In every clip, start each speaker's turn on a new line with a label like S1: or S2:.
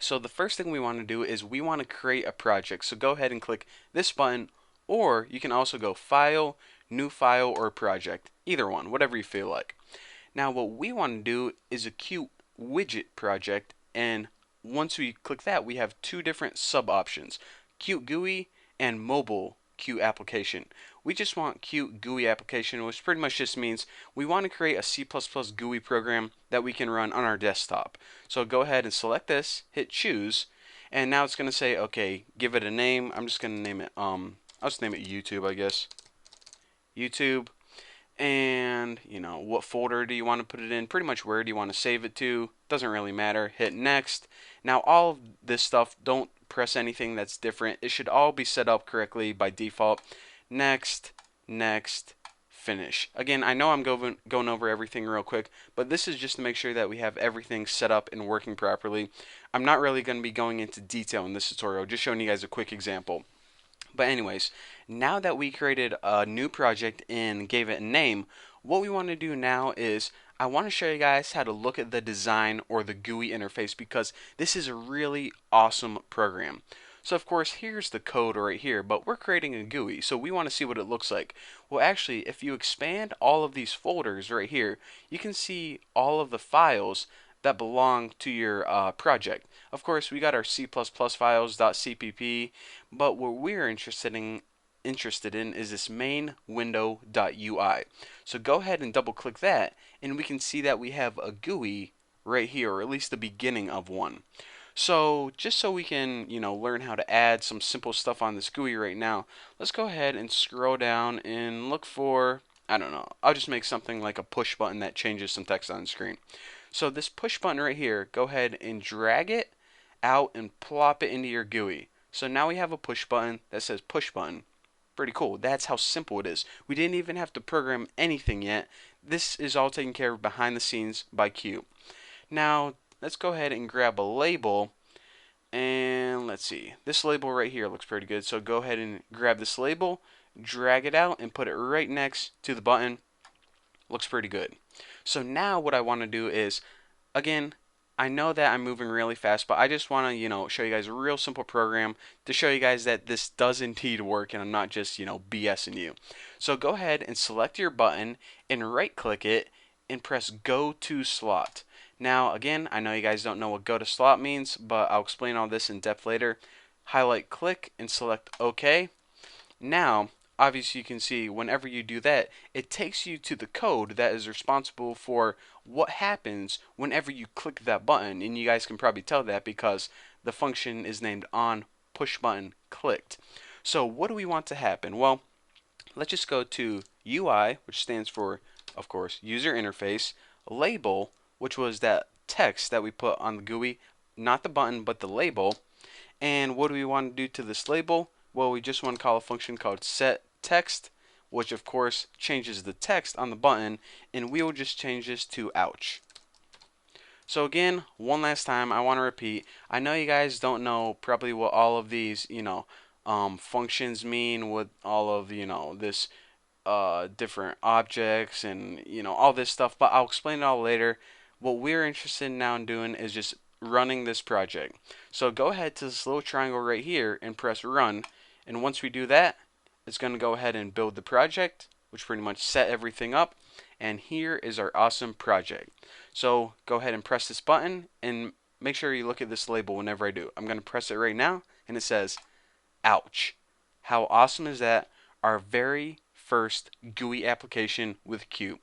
S1: So the first thing we want to do is we want to create a project. So go ahead and click this button, or you can also go File, New File, or Project. Either one, whatever you feel like. Now what we want to do is a Qt widget project, and once we click that, we have two different sub options: Qt GUI and mobile Qt application. We just want Qt GUI application, which pretty much just means we want to create a C++ GUI program that we can run on our desktop. So go ahead and select this, hit choose, and now it's going to say, okay, give it a name. I'm just going to name it, I'll just name it YouTube, I guess. YouTube. And what folder do you want to put it in, pretty much where do you want to save it to, doesn't really matter. Hit next. Now all of this stuff, don't press anything that's different. It should all be set up correctly by default. Next, next, finish. Again, I know I'm going over everything real quick, but this is just to make sure that we have everything set up and working properly. I'm not really going to be going into detail in this tutorial, just showing you guys a quick example. But anyways, now that we created a new project and gave it a name, what we want to do now is I want to show you guys how to look at the design or the GUI interface, because this is a really awesome program. So of course here's the code right here, but we're creating a GUI, so we want to see what it looks like. Well, actually, if you expand all of these folders right here, you can see all of the files that belong to your project. Of course, we got our C++ files .cpp, but what we're interested in is this main window.ui. So go ahead and double click that, and we can see that we have a GUI right here, or at least the beginning of one. So just so we can learn how to add some simple stuff on this GUI right now, let's go ahead and scroll down and look for, I don't know, I'll just make something like a push button that changes some text on the screen. So this push button right here, go ahead and drag it out and plop it into your GUI. So now we have a push button that says push button. Pretty cool. That's how simple it is. We didn't even have to program anything yet. This is all taken care of behind the scenes by Qt. Now let's go ahead and grab a label, and let's see. This label right here looks pretty good. So go ahead and grab this label, drag it out, and put it right next to the button. Looks pretty good. So now what I want to do is, again, I know that I'm moving really fast, but I just want to, show you guys a real simple program to show you guys that this does indeed work, and I'm not just, BSing you. So go ahead and select your button and right click it and press go to slot. Now, again, I know you guys don't know what go to slot means, but I'll explain all this in depth later. Highlight click and select OK. Now, obviously you can see whenever you do that, it takes you to the code that is responsible for what happens whenever you click that button, and you guys can probably tell that because the function is named on push button clicked. So what do we want to happen? Well, let's just go to UI, which stands for, of course, user interface, label, which was that text that we put on the GUI, not the button but the label. And what do we want to do to this label? Well, we just want to call a function called setText, which of course changes the text on the button, and we will just change this to ouch. So again, one last time, I want to repeat, I know you guys don't know probably what all of these, functions mean, with all of, this different objects and, all this stuff, but I'll explain it all later. What we're interested in now in doing is just running this project. So go ahead to this little triangle right here and press run, and once we do that, it's going to go ahead and build the project, which pretty much set everything up, and here is our awesome project. So go ahead and press this button, and make sure you look at this label whenever I do. I'm going to press it right now, and it says ouch. How awesome is that? Our very first GUI application with Qt.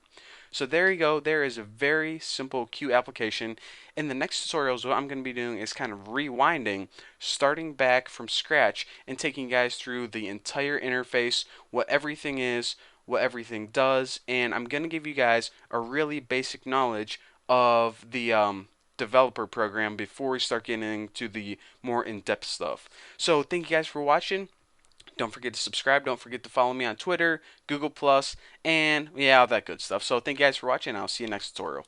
S1: So there you go. There is a very simple Qt application. In the next tutorials, what I'm going to be doing is kind of rewinding, starting back from scratch, and taking you guys through the entire interface, what everything is, what everything does, and I'm going to give you guys a really basic knowledge of the developer program before we start getting into the more in-depth stuff. So thank you guys for watching. Don't forget to subscribe. Don't forget to follow me on Twitter, Google+, and yeah, all that good stuff. So thank you guys for watching. I'll see you next tutorial.